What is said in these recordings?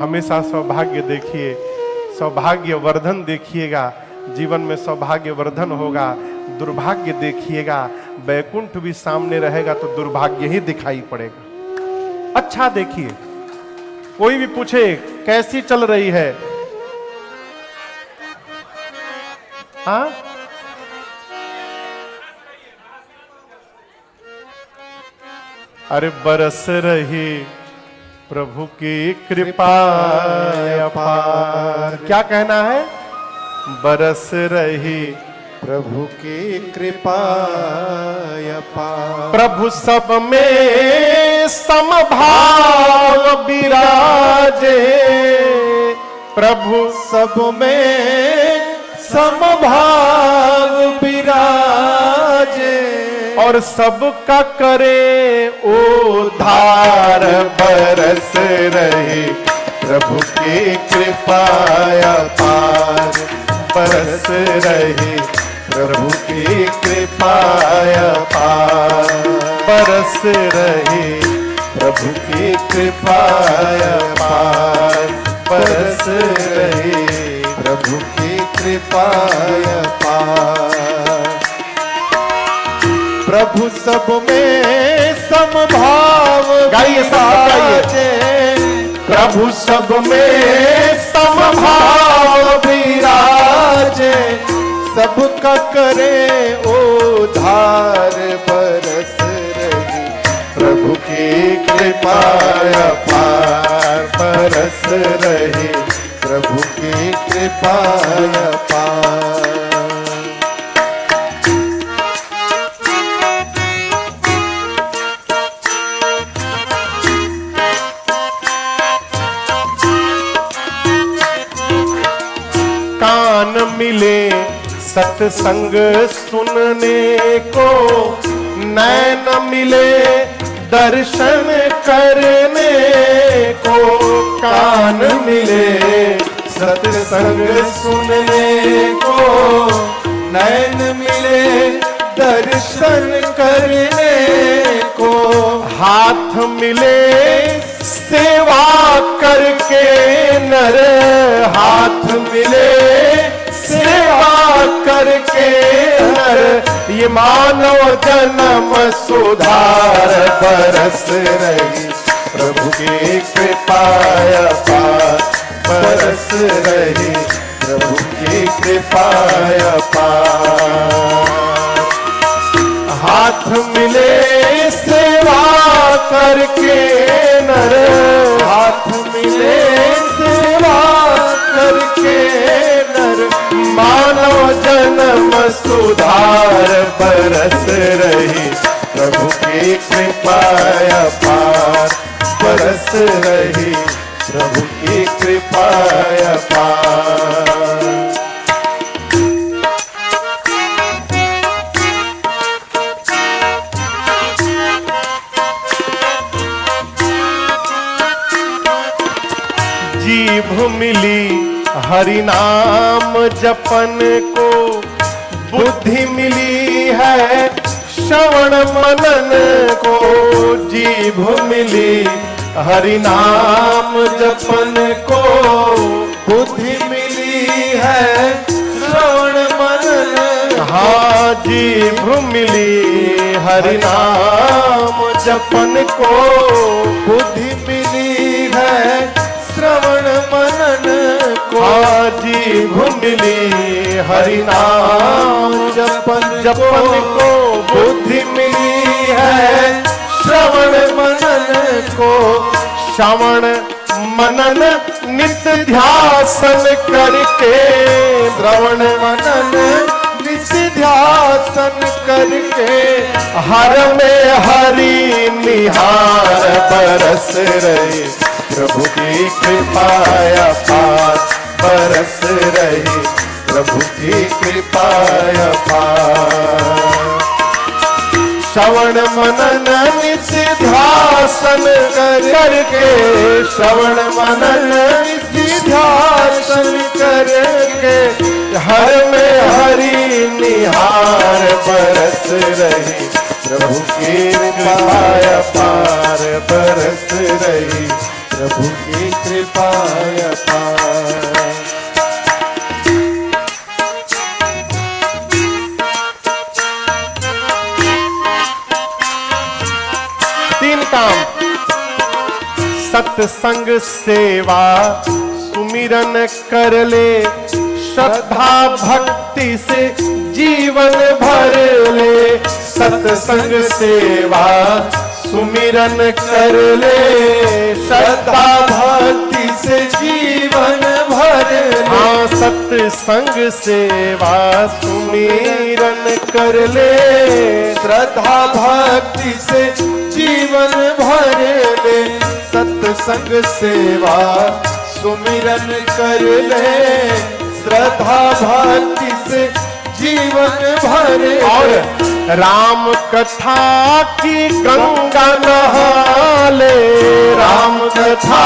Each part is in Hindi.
हमेशा सौभाग्य देखिए, सौभाग्य वर्धन देखिएगा, जीवन में सौभाग्य वर्धन होगा। दुर्भाग्य देखिएगा, वैकुंठ भी सामने रहेगा तो दुर्भाग्य ही दिखाई पड़ेगा। अच्छा देखिए, कोई भी पूछे कैसी चल रही है, हाँ अरे बरस रही प्रभु की कृपा अपार। क्या कहना है? बरस रही प्रभु की कृपा अपार। प्रभु सब में समभाव विराजे, प्रभु सब में समभाव विराजे, और सबका करे उद्धार। बरस रही प्रभु की कृपा अपार। बरस रही प्रभु की कृपा अपार। बरस रही प्रभु की कृपा अपार। बरस रही प्रभु की कृपा अपार। प्रभु सब में समभाव गाइए, विराजे। प्रभु सब में समभाव विराजे, सबका करे उद्धार। बरस रही प्रभु की कृपा अपार। बरस रही प्रभु की कृपा अपार। कान मिले सत्संग सुनने को, नैन मिले दर्शन करने को। कान मिले सत्संग सुनने को, नैन मिले दर्शन करने को। हाथ मिले सेवा करके नर, हाथ मिले सेवा करके नर। ये मानव जन्म सुधार। बरस रही प्रभु की कृपा अपार। बरस रही प्रभु की कृपा अपार। हाथ मिले सेवा करके नर। हाथ मिले सेवा करके नर। मानव जन्म सुधार। बरस रही प्रभु की कृपा अपार। बरस रही प्रभु की कृपा अपार। जीभ मिली हरि नाम जपन को, बुद्धि मिली है श्रवण मनन को। जीभ मिली हरि नाम जपन को, बुद्धि मिली है श्रवण मनन। हाँ जीभ मिली हरि नाम जपन को, बुद्धि मिली है श्रवण मनन को। हाँ जीभ मिली हरि नाम जपन को, बुद्धि मिली है श्रवण मनन को। श्रवण मनन नित्य ध्यासन करके, श्रवण मनन नित्य ध्यासन करके। हर में हरि निहार। बरस रही प्रभु की कृपा अपार। बरस रही प्रभु की कृपा अपार। श्रवण मनन नित्य ध्यासन करके। श्रवण मनन नित्य ध्यासन करके। हर में हरि निहार। बरस रही प्रभु की कृपा अपार। बरस रही प्रभु की कृपा अपार। तीन काम, सत्संग सेवा सुमिरन कर ले, श्रद्धा भक्ति से जीवन भर ले। सत्संग सेवा सुमिरन कर ले, श्रद्धा भक्ति से जीवन भर ले। हाँ, सत्संग सेवा सुमिरन कर ले, श्रद्धा भक्ति से जीवन भर ले। सत्संग सेवा सुमिरन कर ले, श्रद्धा भक्ति से जीवन भर। और राम कथा की गंगा नहा ले, राम कथा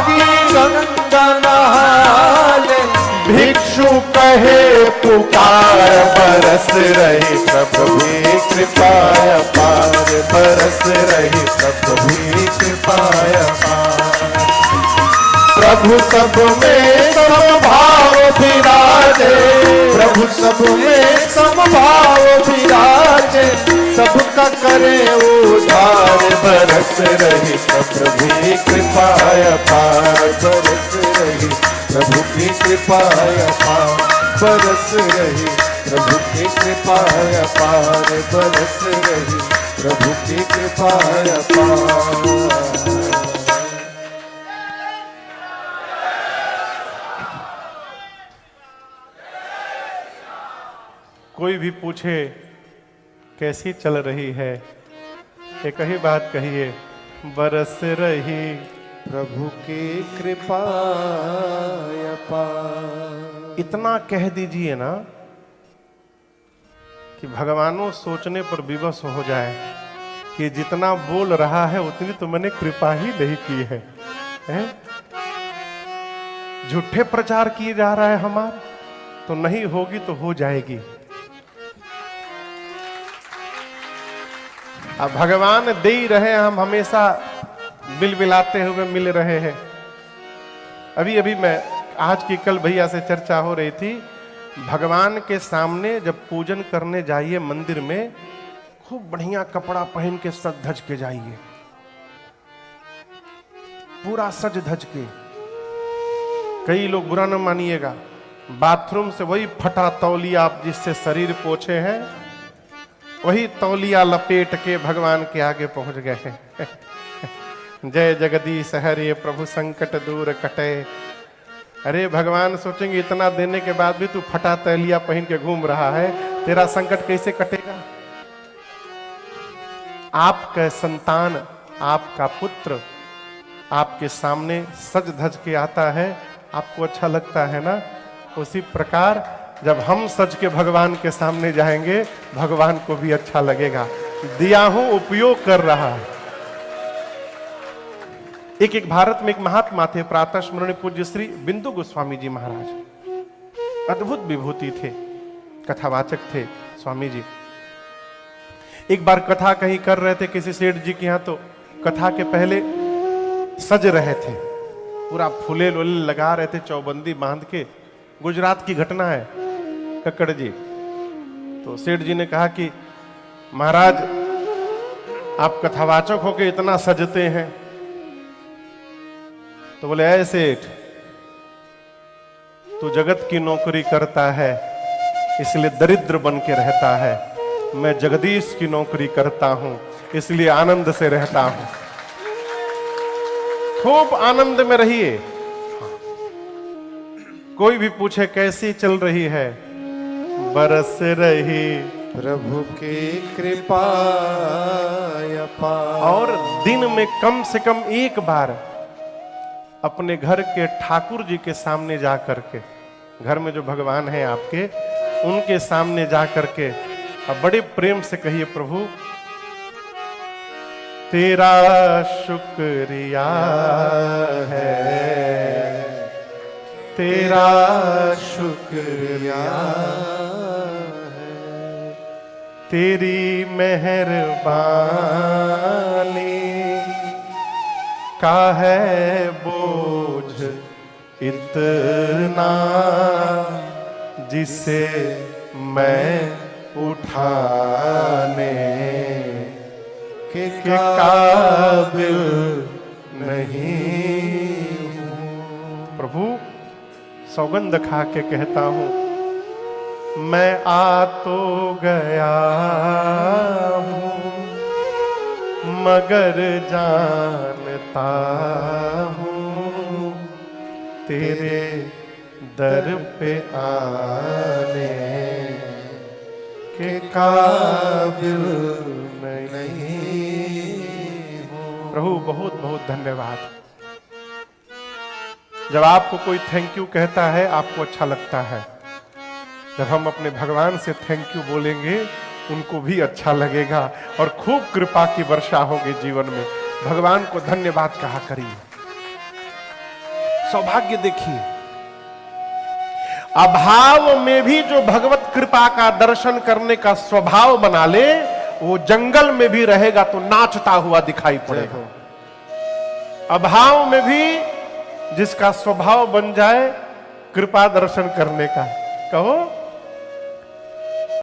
की गंगा नहा ले। भिक्षु कहे पुकार बरस रही, प्रभु की कृपा अपार। बरस रही प्रभु की कृपा अपार। प्रभु सब में समभाव विराजे, प्रभु सब में समभाव विराजे। सबका करे उद्धार। बरस रही प्रभु की कृपा अपार। बरस रही प्रभु की कृपा अपार। बरस रही प्रभु की कृपा अपार। बरस रही प्रभु की कृपा अपार। कोई भी पूछे कैसी चल रही है, एक ही बात कहिए, बरस रही प्रभु की कृपा अपार। इतना कह दीजिए ना कि भगवानों सोचने पर विवश हो जाए कि जितना बोल रहा है उतनी तो मैंने कृपा ही नहीं की है, हैं? झूठे प्रचार किए जा रहा है हमारा, तो नहीं होगी तो हो जाएगी। अब भगवान दे ही रहे, हम हमेशा बिलबिलाते हुए मिल रहे हैं। अभी अभी मैं आज की कल भैया से चर्चा हो रही थी, भगवान के सामने जब पूजन करने जाइए मंदिर में, खूब बढ़िया कपड़ा पहन के सज धज के जाइए, पूरा सज धज के। कई लोग बुरा न मानिएगा, बाथरूम से वही फटा तौलिया आप जिससे शरीर पोछे हैं, वही तौलिया लपेट के भगवान के आगे पहुंच गए हैं। जय जगदीश हरे प्रभु संकट दूर कटे। अरे भगवान सोचेंगे इतना देने के बाद भी तू फटा तौलिया पहन के घूम रहा है, तेरा संकट कैसे कटेगा? आपका संतान, आपका पुत्र आपके सामने सज धज के आता है, आपको अच्छा लगता है ना? उसी प्रकार जब हम सज के भगवान के सामने जाएंगे, भगवान को भी अच्छा लगेगा। दिया हूं, उपयोग कर रहा है। एक भारत में एक महात्मा थे, प्रातः स्मरणीय पूज्य श्री बिंदु गोस्वामी जी महाराज। अद्भुत विभूति थे, कथावाचक थे स्वामी जी। एक बार कथा कहीं कर रहे थे किसी सेठ जी के यहाँ, तो कथा के पहले सज रहे थे, पूरा फूले लोले लगा रहे थे, चौबंदी बांध के। गुजरात की घटना है, कक्कड़ जी। तो सेठ जी ने कहा कि महाराज आप कथावाचक होके इतना सजते हैं। तो बोले, ऐ सेठ, तू जगत की नौकरी करता है इसलिए दरिद्र बन के रहता है, मैं जगदीश की नौकरी करता हूं इसलिए आनंद से रहता हूं। खूब आनंद में रहिए। कोई भी पूछे कैसी चल रही है, बरस रही प्रभु की कृपा अपार। और दिन में कम से कम एक बार अपने घर के ठाकुर जी के सामने जा करके, घर में जो भगवान है आपके, उनके सामने जा करके अब बड़े प्रेम से कहिए, प्रभु तेरा शुक्रिया है, तेरा शुक्रिया है, तेरी मेहरबानी का है बोझ इतना जिसे मैं उठाने के काबिल नहीं हूं। प्रभु सौगंध खा के कहता हूं, मैं आ तो गया हूं मगर जानता हूं तेरे दर पे आने के काबिल नहीं हूं। प्रभु बहुत बहुत धन्यवाद। जब आपको कोई थैंक यू कहता है आपको अच्छा लगता है, जब हम अपने भगवान से थैंक यू बोलेंगे उनको भी अच्छा लगेगा और खूब कृपा की वर्षा होगी जीवन में। भगवान को धन्यवाद कहा करिए। सौभाग्य देखिए, अभाव में भी जो भगवत कृपा का दर्शन करने का स्वभाव बना ले, वो जंगल में भी रहेगा तो नाचता हुआ दिखाई पड़ेगा। अभाव में भी जिसका स्वभाव बन जाए कृपा दर्शन करने का, कहो